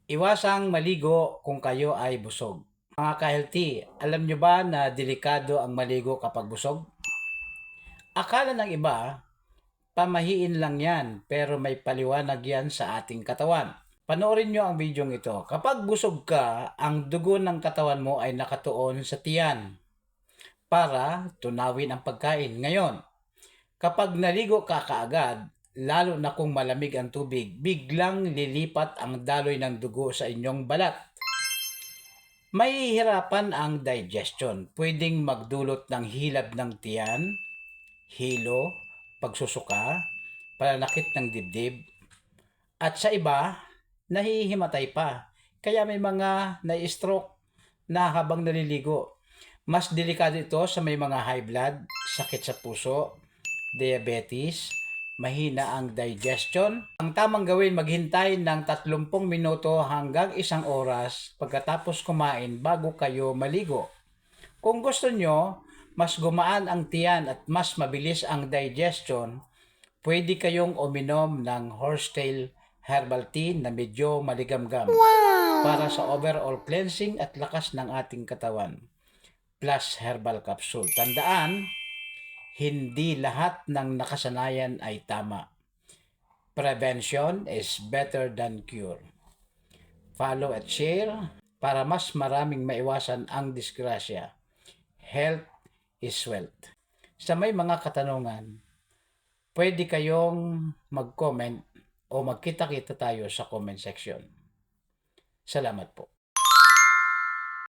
Iwasang maligo kung kayo ay busog. Mga ka-healthy, alam nyo ba na delikado ang maligo kapag busog? Akala ng iba, pamahiin lang yan, pero may paliwanag yan sa ating katawan. Panoorin nyo ang video ito. Kapag busog ka, ang dugo ng katawan mo ay nakatuon sa tiyan para tunawin ang pagkain. Ngayon, kapag naligo ka kaagad, lalo na kung malamig ang tubig, biglang lilipat ang daloy ng dugo sa inyong balat. Mahihirapan ang digestion. Pwedeng magdulot ng hilab ng tiyan, hilo, pagsusuka, pananakit ng dibdib, at sa iba, nahihimatay pa. Kaya may mga na-stroke na habang naliligo. Mas delikado ito sa may mga high blood, sakit sa puso, diabetes, mahina ang digestion. Ang tamang gawin, maghintay ng 30 minuto hanggang 1 oras pagkatapos kumain bago kayo maligo. Kung gusto nyo, mas gumaan ang tiyan at mas mabilis ang digestion, pwede kayong uminom ng horsetail herbal tea na medyo maligamgam para sa overall cleansing at lakas ng ating katawan. Plus herbal capsule. Tandaan, hindi lahat ng nakasanayan ay tama. Prevention is better than cure. Follow at share para mas maraming maiwasan ang disgrasya. Health is wealth. Sa may mga katanungan, pwede kayong mag-comment o magkita-kita tayo sa comment section. Salamat po.